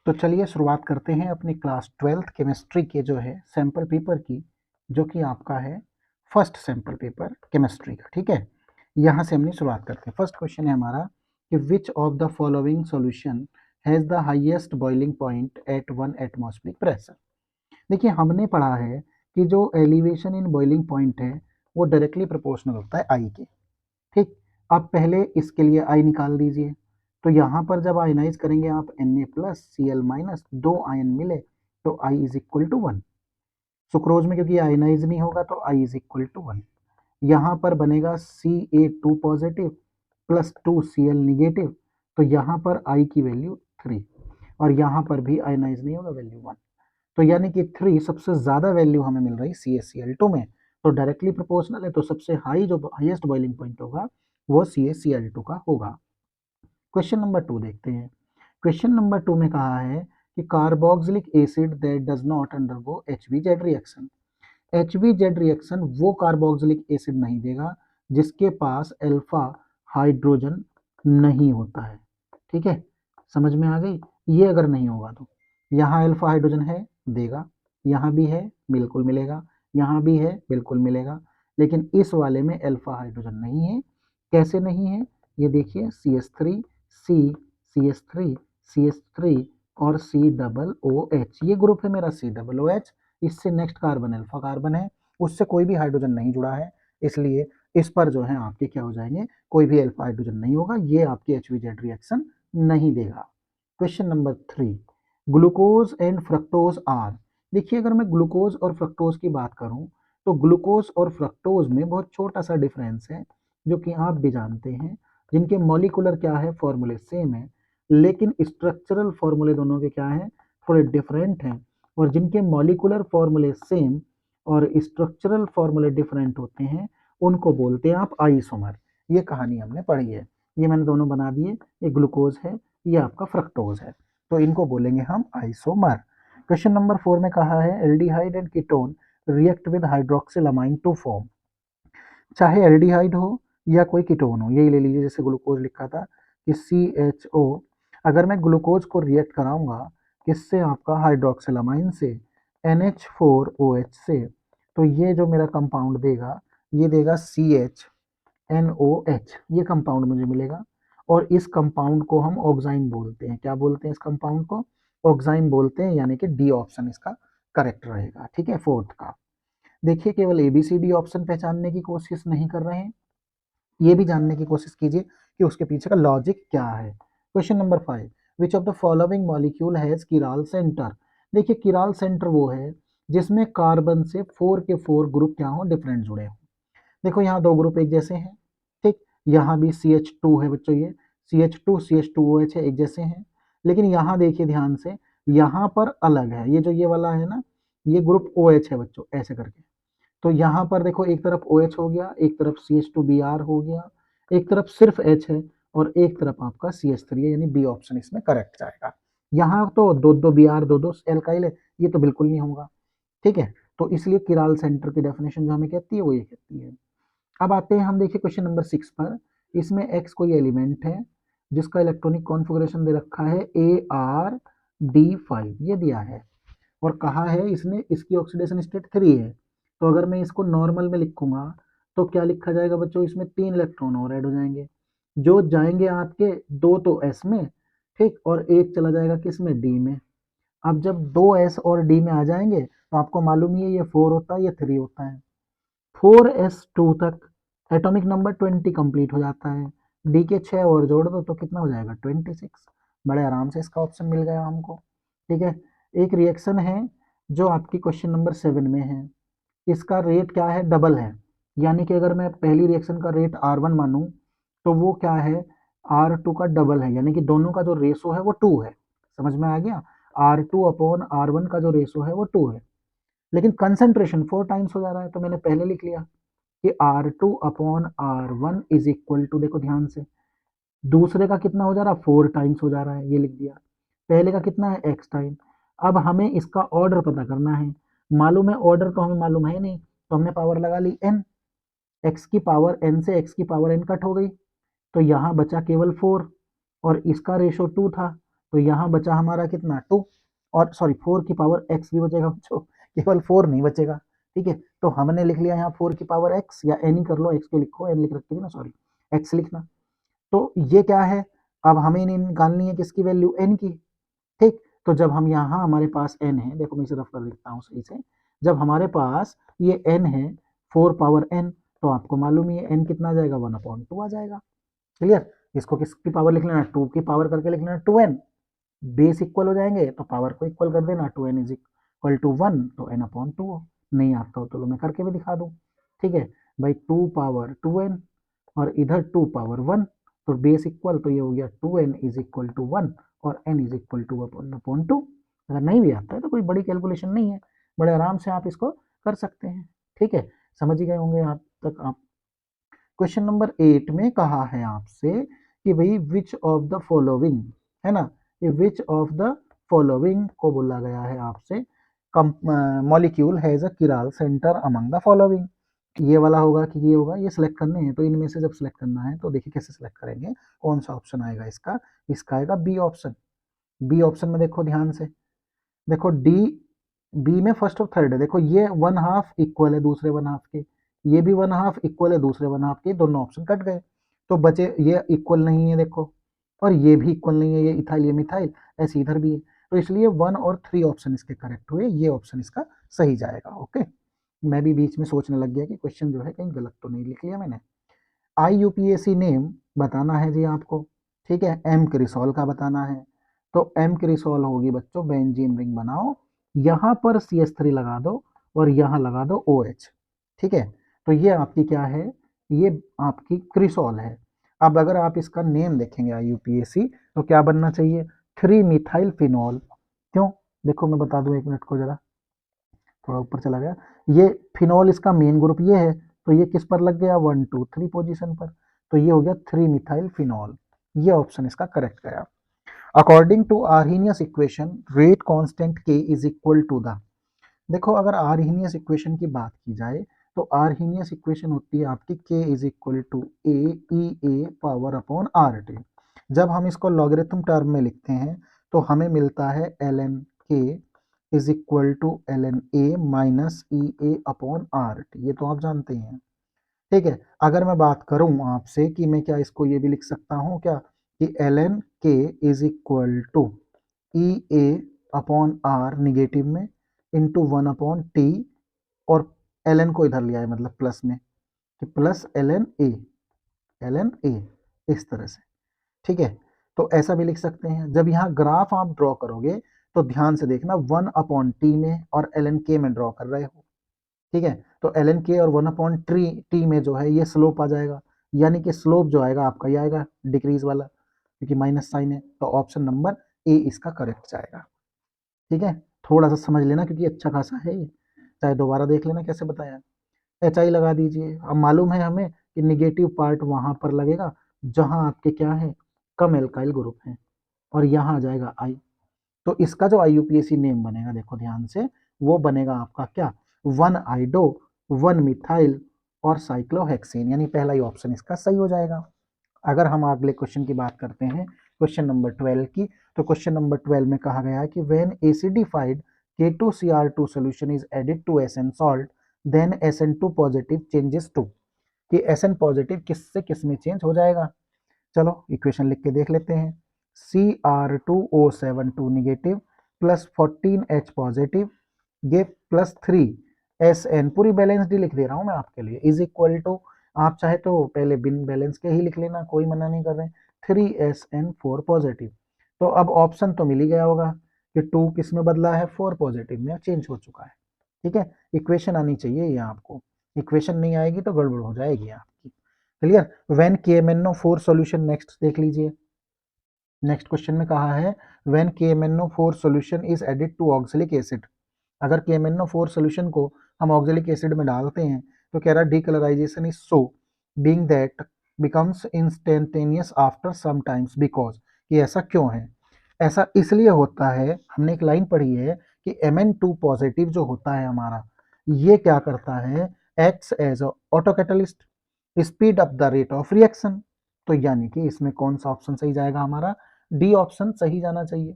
तो चलिए शुरुआत करते हैं अपनी क्लास 12th केमिस्ट्री के जो है सैम्पल पेपर की, जो कि आपका है फर्स्ट सैम्पल पेपर केमिस्ट्री का। ठीक है, यहाँ से हमने शुरुआत करते हैं। फर्स्ट क्वेश्चन है हमारा कि which of the following solution has the highest boiling point at 1 atmospheric pressure. देखिए, हमने पढ़ा है कि जो एलिवेशन इन बॉइलिंग पॉइंट है वो डायरेक्टली प्रोपोर्शनल होता है आई के। ठीक, अब पहले इसके लिए आई निकाल दीजिए। तो यहाँ पर जब आयनाइज करेंगे आप Na+Cl- 2 आयन मिले तो I is equal to 1। Sucrose में क्योंकि आयनाइज नहीं होगा तो I इज इक्वल टू 1। यहाँ पर बनेगा Ca2 positive plus 2Cl negative, तो यहाँ पर I की वैल्यू 3 और यहाँ पर भी आयनाइज नहीं होगा, वैल्यू 1। तो यानी कि 3 सबसे ज़्यादा वैल्यू हमें मिल रही CaCl2 में, तो डायरेक्टली प्रोपोर्शनल है, तो सबसे हाई जो हाईएस्ट बॉइलिंग पॉइंट होगा वो CaCl2 का होगा। क्वेश्चन नंबर 2 देखते हैं। क्वेश्चन नंबर 2 में कहा है कि carboxylic acid that does not undergo HVZ reaction. HVZ reaction वो कार्बोक्सिलिक एसिड नहीं देगा जिसके पास अल्फा हाइड्रोजन नहीं होता है। ठीक है, समझ में आ गई? ये अगर नहीं होगा तो यहाँ अल्फा हाइड्रोजन है, देगा, यहाँ भी है, बिल्कुल मिलेगा, यहाँ भी है, बिल्कुल मिलेगा, लेकिन इस वाले में अल्फा हाइड्रोजन नहीं है। कैसे नहीं है ये देखिए, CH3 C CH3 CH3 और COOH, ये ग्रुप है मेरा COOH। इससे नेक्स्ट कार्बन अल्फा कार्बन है, उससे कोई भी हाइड्रोजन नहीं जुड़ा है, इसलिए इस पर जो है आपके क्या हो जाएंगे, कोई भी अल्फा हाइड्रोजन नहीं होगा, ये आपकी HVZ रिएक्शन नहीं देगा। Question number 3, glucose and fructose are. देखिए, अगर मैं ग्लूकोज और फ्रक्टोज की बात करूं तो ग्लूकोज और फ्रक्टोज में बहुत छोटा सा डिफरेंस है, जो कि आप भी जानते हैं, जिनके मॉलिकुलर क्या है, फॉर्मूले सेम है, लेकिन स्ट्रक्चरल फॉर्मूले दोनों के क्या है, थोड़े डिफरेंट हैं। और जिनके मॉलिकुलर फॉर्मूले सेम और स्ट्रक्चरल फॉर्मूले डिफरेंट होते हैं उनको बोलते हैं आप आइसोमर। ये कहानी हमने पढ़ी है, ये मैंने दोनों बना दिए, ये ग्लूकोज है, ये आपका फ्रक्टोज है, तो इनको बोलेंगे हम आइसोमर। क्वेश्चन नंबर 4 में कहा है aldehyde and ketone react with hydroxylamine to form. चाहे एल्डिहाइड हो या कोई कीटोन हो, यही ले लीजिए, जैसे ग्लूकोज लिखा था कि CHO, अगर मैं ग्लूकोज को रिएक्ट कराऊंगा किससे, आपका हाइड्रोक्सिलामाइन से, NH4OH से, तो ये जो मेरा कंपाउंड देगा ये देगा CHNOH, ये कंपाउंड मुझे मिलेगा। और इस कंपाउंड को हम ऑक्साइन बोलते हैं। क्या बोलते हैं इस कंपाउंड को? ऑक्साइन बोलते हैं, यानी कि डी ऑप्शन इसका करेक्ट रहेगा। ठीक है, फोर्थ का। देखिए, केवल ABCD ऑप्शन पहचानने की कोशिश नहीं कर रहे हैं, ये भी जानने की कोशिश कीजिए कि उसके पीछे का लॉजिक क्या है। Question number 5, which of the following molecule has chiral centre. देखिए, किराल सेंटर वो है जिसमें कार्बन से 4 के 4 ग्रुप क्या हो, डिफरेंट जुड़े हो। देखो, यहाँ दो ग्रुप एक जैसे हैं, ठीक, यहाँ भी CH2 है बच्चों, ये CH2 CH2OH है, एक जैसे हैं, लेकिन यहाँ देखिए ध्यान से, यहाँ पर अलग है, ये जो ये वाला है ना, ये ग्रुप OH है बच्चों, ऐसे करके। तो यहाँ पर देखो, एक तरफ OH हो गया, एक तरफ CH2Br हो गया, एक तरफ सिर्फ H है और एक तरफ आपका CH3 है, यानी बी ऑप्शन इसमें करेक्ट जाएगा। यहाँ तो दो दो Br दो दो एल्काइल है, ये तो बिल्कुल नहीं होगा। ठीक है, तो इसलिए किराल सेंटर की डेफिनेशन जो हमें कहती है वो ये कहती है। अब आते हैं हम, देखिए क्वेश्चन नंबर 6 पर। इसमें X कोई एलिमेंट है जिसका इलेक्ट्रॉनिक कॉन्फ़िगरेशन दे रखा है ArD5, ये दिया है, और कहा है इसने इसकी ऑक्सीडेशन स्टेट 3 है। तो अगर मैं इसको नॉर्मल में लिखूंगा तो क्या लिखा जाएगा बच्चों, इसमें 3 इलेक्ट्रॉन और ऐड हो जाएंगे, जो जाएंगे आपके 2 तो S में, ठीक, और एक चला जाएगा किस में, D में। अब जब 2S और D में आ जाएंगे तो आपको मालूम ही है ये 4 होता है, ये 3 होता है। 4s2 तक एटॉमिक नंबर 20 कंप्लीट हो जाता है, डी के 6 और जोड़ दो तो कितना हो जाएगा, 26। बड़े आराम से इसका ऑप्शन मिल गया हमको। ठीक है, एक रिएक्शन है जो आपकी क्वेश्चन नंबर 7 में है, इसका रेट क्या है, डबल है, यानी कि अगर मैं पहली रिएक्शन का रेट R1 मानूं तो वो क्या है, R2 का डबल है, यानी कि दोनों का जो रेशो है वो 2 है। समझ में आ गया? R2/R1 का जो रेशो है वो 2 है, लेकिन कंसेंट्रेशन 4 टाइम्स हो जा रहा है, तो मैंने पहले लिख लिया कि R2/R1 इज इक्वल टू, देखो ध्यान से, दूसरे का कितना हो जा रहा है, 4 टाइम्स हो जा रहा है, ये लिख दिया। पहले का कितना है, X टाइम। अब हमें इसका ऑर्डर पता करना है, मालूम है ऑर्डर तो हमें मालूम है नहीं, तो हमने पावर लगा ली n, x की पावर n से x की पावर n कट हो गई, तो यहाँ बचा केवल 4, और इसका रेशो 2 था, तो यहाँ बचा हमारा कितना 2, और सॉरी 4 की पावर x भी बचेगा बच्चों, केवल 4 नहीं बचेगा, ठीक है। तो हमने लिख लिया यहाँ 4 की पावर x, या n ही कर लो, x क्यों लिखो, n लिख रखी थी ना, सॉरी x लिखना। तो ये क्या है, अब हमें निकालनी है किसकी वैल्यू, n की, ठीक। तो जब हम यहाँ हमारे पास n है, देखो मैं इसे रफ कर लिखता हूँ सही से, जब हमारे पास ये n है 4 पावर n, तो आपको मालूम है n कितना आ जाएगा, 1/2 आ जाएगा। क्लियर, इसको किसकी पावर लिख लेना, 2 की पावर करके लिख लेना 2n, बेस इक्वल हो जाएंगे तो पावर को इक्वल कर देना, 2n इज इक्वल टू 1, तो n/2 नहीं आता हो तो मैं करके भी दिखा दूँ, ठीक है भाई, 2 पावर 2n और इधर 2 पावर 1, तो बेस इक्वल, तो ये हो गया 2n इज इक्वल टू 1 और n इज इक्वल टू 1/2। अगर नहीं भी आता है तो कोई बड़ी कैलकुलेशन नहीं है, बड़े आराम से आप इसको कर सकते हैं, ठीक है, समझ ही गए होंगे यहाँ तक आप। क्वेश्चन नंबर 8 में कहा है आपसे कि भाई विच ऑफ द फॉलोइंग, है ना, ये विच ऑफ द फॉलोइंग को बोला गया है आपसे, molecule has a chiral centre among the following, ये वाला होगा कि ये होगा, ये सिलेक्ट करने हैं, तो इनमें से जब सिलेक्ट करना है तो देखिए कैसे सिलेक्ट करेंगे, कौन सा ऑप्शन आएगा इसका, इसका आएगा बी ऑप्शन। बी ऑप्शन में देखो ध्यान से, देखो डी, बी में फर्स्ट और थर्ड है, देखो ये 1/2 इक्वल है दूसरे 1/2 के, ये भी 1/2 इक्वल है दूसरे 1/2 के, दोनों ऑप्शन कट गए, तो बचे ये इक्वल नहीं है देखो, और ये भी इक्वल नहीं है, ये इथाइल ये मिथाइल, ऐसे इधर भी है, तो इसलिए 1 और 3 ऑप्शन इसके करेक्ट हुए, ये ऑप्शन इसका सही जाएगा। ओके, मैं भी बीच में सोचने लग गया कि क्वेश्चन जो है कहीं गलत तो नहीं लिख लिया मैंने। IUPAC नेम बताना है जी आपको, ठीक है, एम क्रिसॉल का बताना है, तो एम क्रिसॉल होगी बच्चों, बेंजीन रिंग बनाओ, यहाँ पर CH3 लगा दो और यहाँ लगा दो OH, ठीक है, तो ये आपकी क्या है, ये आपकी क्रिसॉल है। अब अगर आप इसका नेम देखेंगे IUPAC, तो क्या बनना चाहिए, 3 मिथाइल फिनॉल, क्यों, देखो मैं बता दूं, 1 मिनट को जरा, थोड़ा ऊपर चला गया, ये फिनॉल इसका मेन ग्रुप ये है, तो ये किस पर लग गया, 1 2 3 पोजीशन पर, तो ये हो गया 3 मिथाइल फिनॉल, ये ऑप्शन इसका करेक्ट गया। According to Arrhenius equation rate constant K is equal to the, देखो अगर आर्हीनियस इक्वेशन की बात की जाए तो आर्हीनियस इक्वेशन होती है आपकी K is equal to AEA power upon RT। जब हम इसको लॉगरिथम टर्म में लिखते हैं तो हमें मिलता है ln K is equal to ln A minus EA upon RT, ये तो आप जानते हैं, ठीक है। अगर मैं बात करूं आपसे कि मैं क्या इसको ये भी लिख सकता हूं क्या, कि ln K is equal to EA upon R negative में इंटू 1/T, और ln को इधर लिया है मतलब प्लस में, कि प्लस ln A इस तरह से, ठीक है। तो ऐसा भी लिख सकते हैं। जब यहाँ ग्राफ आप ड्रॉ करोगे तो ध्यान से देखना 1/T में और ln K में ड्रॉ कर रहे हो, ठीक है, तो ln K और 1/T में जो है ये स्लोप आ जाएगा, यानी कि स्लोप जो आएगा आपका ये आएगा डिक्रीज वाला, क्योंकि माइनस साइन है, तो ऑप्शन नंबर ए इसका करेक्ट जाएगा, ठीक है। थोड़ा सा समझ लेना क्योंकि अच्छा खासा है ये, चाहे दोबारा देख लेना कैसे बताया। HI लगा दीजिए, अब मालूम है हमें कि निगेटिव पार्ट वहां पर लगेगा जहां आपके क्या है, कम एल्काइल ग्रुप है, और यहाँ आ जाएगा I, तो इसका जो IUPAC नेम बनेगा देखो ध्यान से, वो बनेगा आपका क्या, 1 आइडो 1 मिथाइल और साइक्लोहेक्सेन, यानी पहला ही ऑप्शन इसका सही हो जाएगा। अगर हम अगले क्वेश्चन की बात करते हैं, क्वेश्चन नंबर 12 की, तो क्वेश्चन नंबर 12 में कहा गया है कि when acidified K2Cr2 solution is added to SN salt then SN2 positive changes to, कि SN पॉजिटिव किस से किस में चेंज हो जाएगा। चलो इक्वेशन लिख के देख लेते हैं, Cr2O72 negative plus 14H positive ये प्लस 3SN, पूरी बैलेंस्ड लिख दे रहा हूं मैं आपके लिए, इज इक्वल टू, आप चाहे तो पहले बिन बैलेंस के ही लिख लेना, कोई मना नहीं कर रहे, 3SN4 पॉजिटिव। तो अब ऑप्शन तो मिल ही गया होगा कि 2 किस में बदला है, 4 पॉजिटिव में चेंज हो चुका है, ठीक है। इक्वेशन आनी चाहिए ये आपको, इक्वेशन नहीं आएगी तो गड़बड़ हो जाएगी आपकी। Clear, when KMnO4 solution, next देख लीजिए, नेक्स्ट क्वेश्चन में कहा है when KMnO4 solution is added to oxalic acid, अगर KMnO4 सॉल्यूशन को हम ऑक्सैलिक एसिड में डालते हैं तो कह रहा है decolourisation is so being that becomes instantaneous after some times because, कि ऐसा क्यों है, ऐसा इसलिए होता है, हमने एक लाइन पढ़ी है कि Mn2 पॉजिटिव जो होता है हमारा, ये क्या करता है, acts as auto catalyst, speed up the rate of reaction, तो यानी कि इसमें कौन सा ऑप्शन सही जाएगा हमारा, डी ऑप्शन सही जाना चाहिए।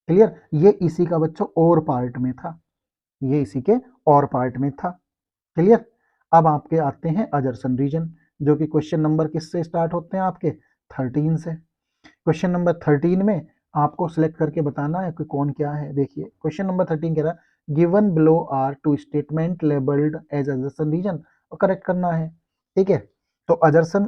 क्लियर, ये इसी का बच्चों और पार्ट में था, ये इसी के और पार्ट में था। क्लियर, अब आपके आते हैं अजरसन रीजन, जो कि क्वेश्चन नंबर किससे स्टार्ट होते हैं आपके 13 से। क्वेश्चन नंबर 13 में आपको सिलेक्ट करके बताना है कि कौन क्या है। देखिए क्वेश्चन नंबर 13 कह रहा है given below are two statement labelled as assertion reason, और करेक्ट करना है। ठीक है, तो अजरसन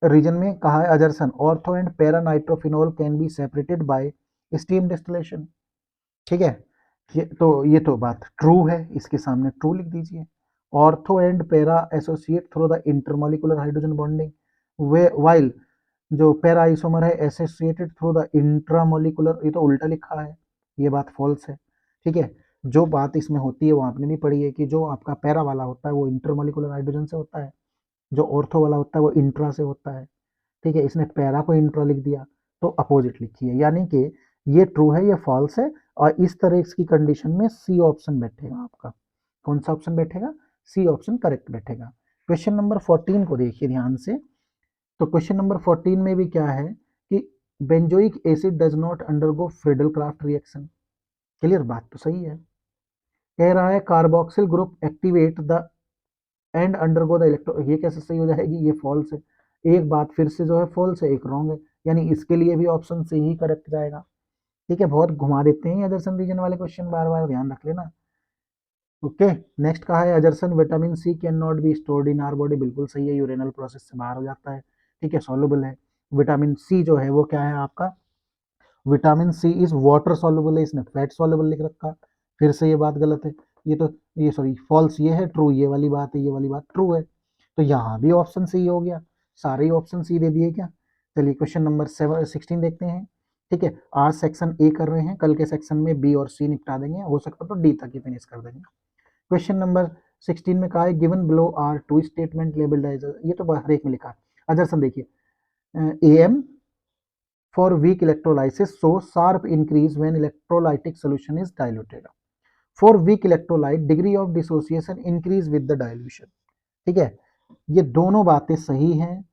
रीजन में कहा है assertion ortho and para nitrophenol can be separated by steam distillation. ठीक है, ये तो बात ट्रू है, इसके सामने ट्रू लिख दीजिए। Ortho and para associate through the intermolecular hydrogen bonding, way while जो पैरा आइसोमर है एसोसिएटेड थ्रू द इंट्रामोलिकुलर, ये तो उल्टा लिखा है, ये बात फॉल्स है। ठीक है, जो बात इसमें होती है वो आपने भी पढ़ी है कि जो आपका पैरा वाला होता है वो इंटरमोलिकुलर हाइड्रोजन से होता है, जो ऑर्थो वाला होता है वो इंट्रा से होता है। ठीक है, इसने पैरा को इंट्रा लिख दिया, तो अपोजिट लिखी है, यानी कि ये ट्रू है ये फॉल्स है। और इस तरह की कंडीशन में सी ऑप्शन बैठेगा आपका। कौन सा ऑप्शन बैठेगा? सी ऑप्शन करेक्ट बैठेगा। क्वेश्चन नंबर 14 को देखिए ध्यान से। तो क्वेश्चन नंबर 14 में भी क्या है कि benzoic acid does not undergo Friedel craft reaction. Clear, बात तो सही है। कह रहा है carboxyl group activate the end undergo the electro, ये कैसे सही हो जाएगी? ये फॉल्स है। एक बात फिर से जो है फॉल्स है, एक रॉन्ग है, यानी इसके लिए भी ऑप्शन से ही करेक्ट जाएगा। ठीक है, बहुत घुमा देते हैं अजरसन रीजन वाले क्वेश्चन, बार बार ध्यान रख लेना। ओके, नेक्स्ट कहा है assertion vitamin C can not be stored in our body, बिल्कुल सही है, यूरेनल प्रोसेस से बाहर हो जाता है। ठीक है, सॉल्युबल है। विटामिन सी जो है वो क्या है आपका? Vitamin C is water soluble है, इसने फैट सॉल्युबल लिख रखा, फिर से ये बात गलत है। ये तो ये सॉरी फॉल्स, ये है ट्रू, ये वाली बात है, ये वाली बात ट्रू है। तो यहाँ भी ऑप्शन सी हो गया, सारे ऑप्शन सी दे दिए क्या? चलिए क्वेश्चन नंबर 16 देखते हैं। ठीक है, आज सेक्शन ए कर रहे हैं, कल के सेक्शन में बी और सी निपटा देंगे, हो सकता तो डी तक ही फिनिश कर देंगे। क्वेश्चन नंबर 16 में कहा है given below are two statement labelled as, ये तो हर एक में लिखा है। अजरसन देखिए, एम for weak electrolysis show sharp increase when electrolytic solution is diluted. For weak electrolyte degree of dissociation increase with the dilution. ठीक है, ये दोनों बातें सही हैं,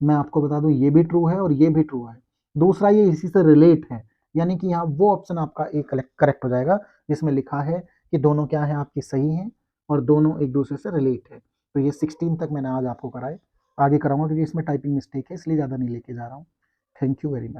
मैं आपको बता दूं ये भी ट्रू है और ये भी ट्रू है। दूसरा ये इसी से रिलेट है, यानी कि यहाँ वो ऑप्शन आपका एक करेक्ट हो जाएगा जिसमें लिखा है कि दोनों क्या है आपकी सही हैं और दोनों एक दूसरे से रिलेट है। तो ये 16 तक मैंने आज आपको कराए, आगे कराऊंगा क्योंकि इसमें टाइपिंग मिस्टेक है इसलिए ज़्यादा नहीं लेके जा रहा हूँ। Thank you very much.